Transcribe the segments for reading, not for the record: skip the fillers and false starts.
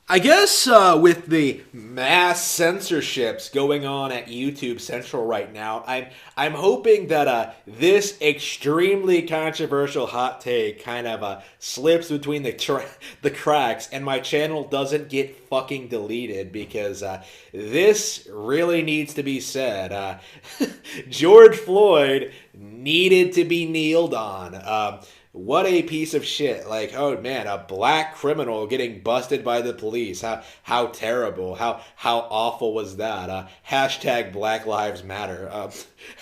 I guess with the mass censorships going on at YouTube Central right now, I'm hoping that this extremely controversial hot take kind of slips between the cracks, and my channel doesn't get fucking deleted because this really needs to be said. George Floyd needed to be kneeled on. What a piece of shit. Like, oh man, a black criminal getting busted by the police. How terrible. How awful was that? Hashtag Black Lives Matter.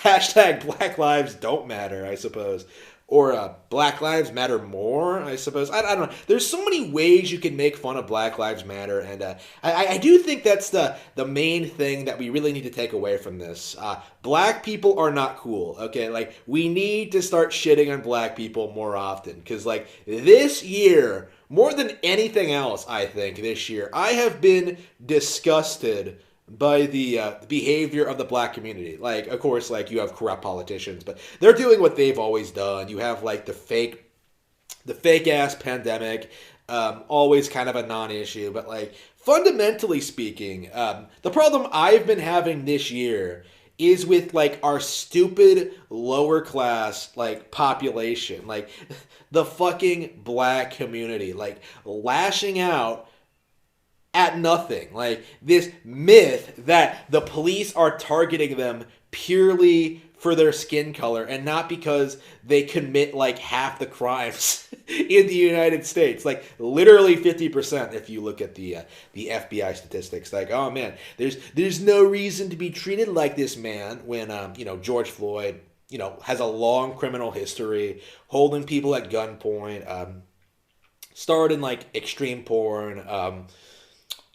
Hashtag Black Lives Don't Matter, I suppose. Or Black Lives Matter More, I suppose. I don't know. There's so many ways you can make fun of Black Lives Matter, and I do think that's the main thing that we really need to take away from this. Black people are not cool, okay? Like, we need to start shitting on black people more often, because, like, this year, more than anything else, I think, this year, I have been disgusted by the behavior of the black community. Like, of course, like, you have corrupt politicians, but they're doing what they've always done. You have like the fake ass pandemic, always kind of a non-issue. But like, fundamentally speaking, the problem I've been having this year is with like our stupid lower class like population, like the fucking black community, like lashing out at nothing. Like, this myth that the police are targeting them purely for their skin color and not because they commit like half the crimes in the United States. Like, literally 50% if you look at the FBI statistics. Like, oh man, there's no reason to be treated like this man when George Floyd has a long criminal history, holding people at gunpoint, starred in like extreme porn,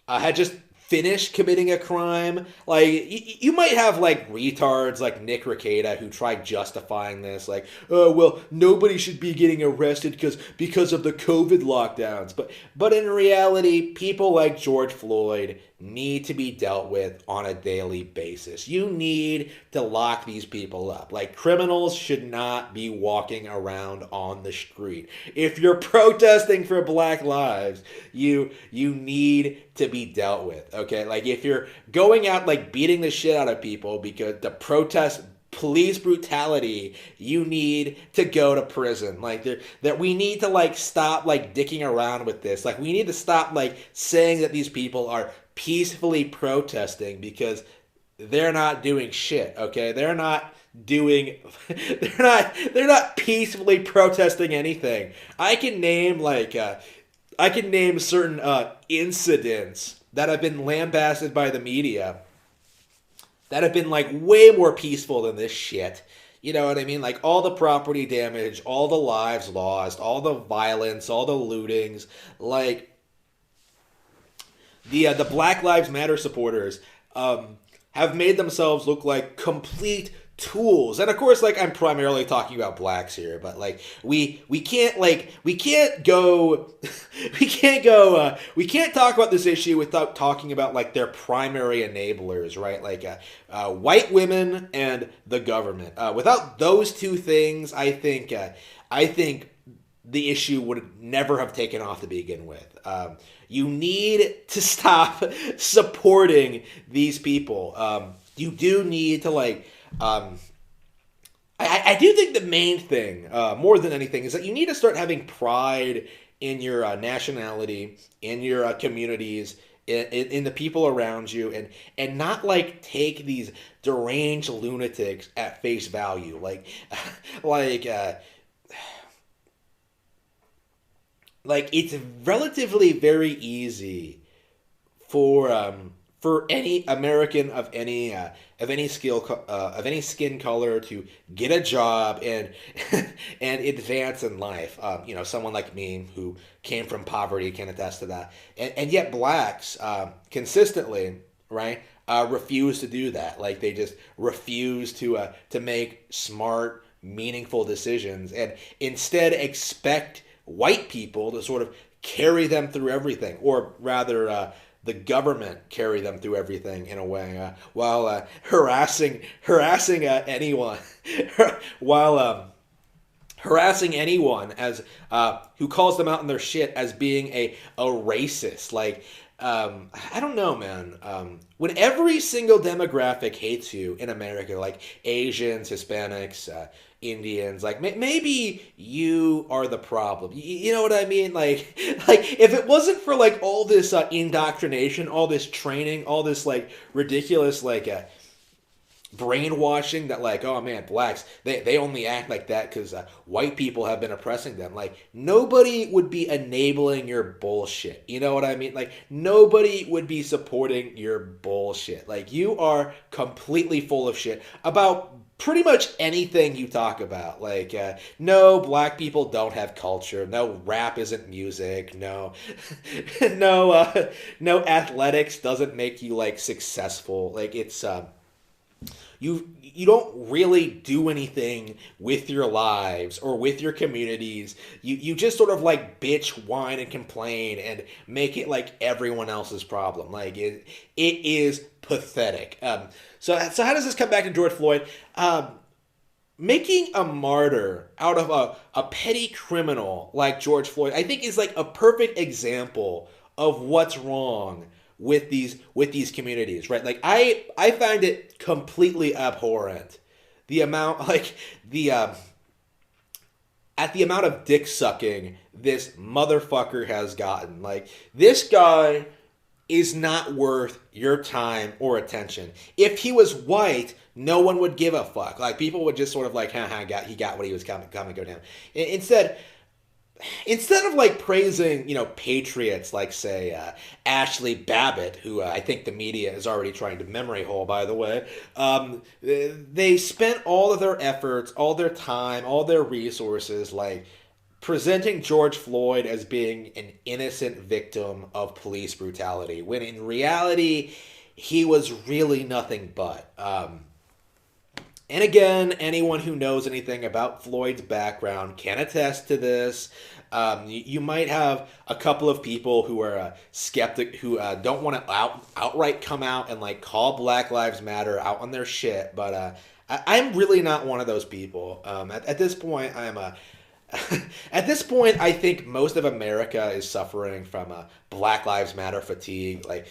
had just finished committing a crime. Like, you might have like retards like Nick Rekieta who tried justifying this, like, oh well, nobody should be getting arrested because of the COVID lockdowns. But in reality, people like George Floyd need to be dealt with on a daily basis. You need to lock these people up. Like, criminals should not be walking around on the street. If you're protesting for Black lives, you need to be dealt with, okay? Like, if you're going out like beating the shit out of people because to protest police brutality, you need to go to prison. Like, that we need to like stop like dicking around with this. Like, we need to stop like saying that these people are peacefully protesting because they're not doing shit, okay? They're not peacefully protesting anything. I can name certain incidents that have been lambasted by the media that have been like way more peaceful than this shit. You know what I mean? Like, all the property damage, all the lives lost, all the violence, all the lootings, like the Black Lives Matter supporters have made themselves look like complete tools. And of course, like, I'm primarily talking about blacks here, but like, we can't go we can't talk about this issue without talking about like their primary enablers, right? Like white women and the government. Without those two things, I think the issue would never have taken off to begin with. You need to stop supporting these people. You do need to like. I do think the main thing, more than anything, is that you need to start having pride in your nationality, in your communities, in the people around you, and not like take these deranged lunatics at face value, like it's relatively very easy for any American of any skin color to get a job and and advance in life. Someone like me who came from poverty can attest to that. And yet blacks consistently, right, refuse to do that. Like, they just refuse to make smart, meaningful decisions, and instead expect white people to sort of carry them through everything, or rather the government carry them through everything in a way, while harassing anyone while harassing anyone as who calls them out in their shit as being a racist. Like, I don't know, man. When every single demographic hates you in America, like Asians, Hispanics, Indians, like maybe you are the problem. You know what I mean? Like if it wasn't for like all this indoctrination, all this training, all this like ridiculous like brainwashing that like, oh man, blacks, they only act like that because white people have been oppressing them. Like nobody would be enabling your bullshit. You know what I mean? Like nobody would be supporting your bullshit. Like you are completely full of shit about pretty much anything you talk about. Like no, black people don't have culture. No, rap isn't music. No, no athletics doesn't make you like successful. Like it's you don't really do anything with your lives or with your communities. You just sort of like bitch, whine, and complain and make it like everyone else's problem. Like it is pathetic. So how does this come back to George Floyd? Making a martyr out of a petty criminal like George Floyd, I think is like a perfect example of what's wrong with these communities, right? Like I find it completely abhorrent the amount like the at the amount of dick sucking this motherfucker has gotten. Like this guy is not worth your time or attention. If he was white, no one would give a fuck. Like people would just sort of like, haha, he got what he was coming, go down. Instead of like praising, patriots like say Ashley Babbitt, who I think the media is already trying to memory hole, by the way, they spent all of their efforts, all their time, all their resources, like presenting George Floyd as being an innocent victim of police brutality, when in reality, he was really nothing but. And again, anyone who knows anything about Floyd's background can attest to this. You might have a couple of people who are skeptic, who don't want to outright come out and like call Black Lives Matter out on their shit, but I'm really not one of those people. At this point, at this point, I think most of America is suffering from Black Lives Matter fatigue. Like,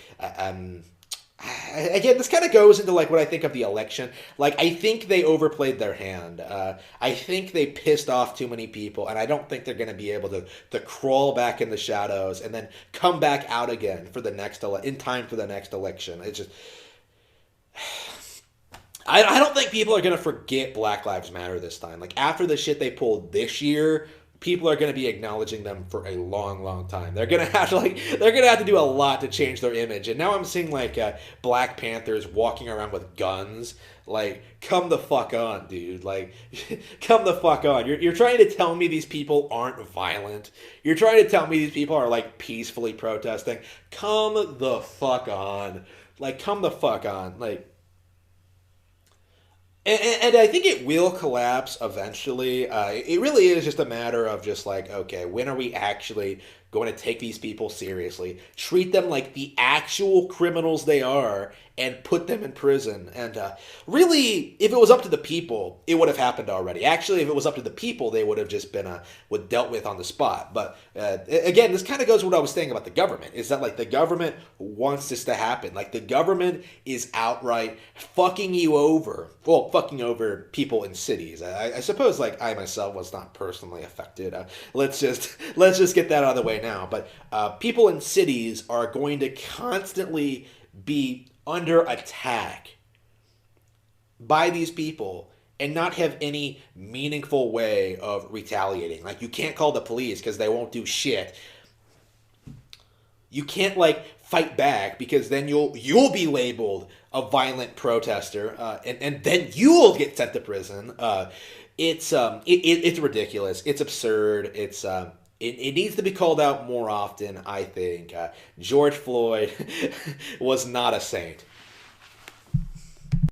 again, this kind of goes into like what I think of the election. Like I think they overplayed their hand. I think they pissed off too many people, and I don't think they're going to be able to crawl back in the shadows and then come back out again for the next in time for the next election. It's just I don't think people are going to forget Black Lives Matter this time. Like after the shit they pulled this year, people are going to be acknowledging them for a long, long time. They're going to have to do a lot to change their image. And now I'm seeing like Black Panthers walking around with guns. Like, come the fuck on, dude. Like, come the fuck on. You're trying to tell me these people aren't violent. You're trying to tell me these people are like peacefully protesting. Come the fuck on. Like, come the fuck on. Like, and I think it will collapse eventually. It really is just a matter of just like, okay, when are we actually going to take these people seriously, treat them like the actual criminals they are, and put them in prison? And really, if it was up to the people, it would have happened already. Actually, if it was up to the people, they would have just been dealt with on the spot. But again, this kind of goes with what I was saying about the government, is that like the government wants this to happen. Like the government is outright fucking you over. Well, fucking over people in cities. I suppose like I myself was not personally affected. Let's just get that out of the way now. But people in cities are going to constantly be under attack by these people and not have any meaningful way of retaliating. Like you can't call the police because they won't do shit. You can't like fight back because then you'll be labeled a violent protester, and then you'll get sent to prison. It's ridiculous. It's absurd. It needs to be called out more often, I think. George Floyd was not a saint.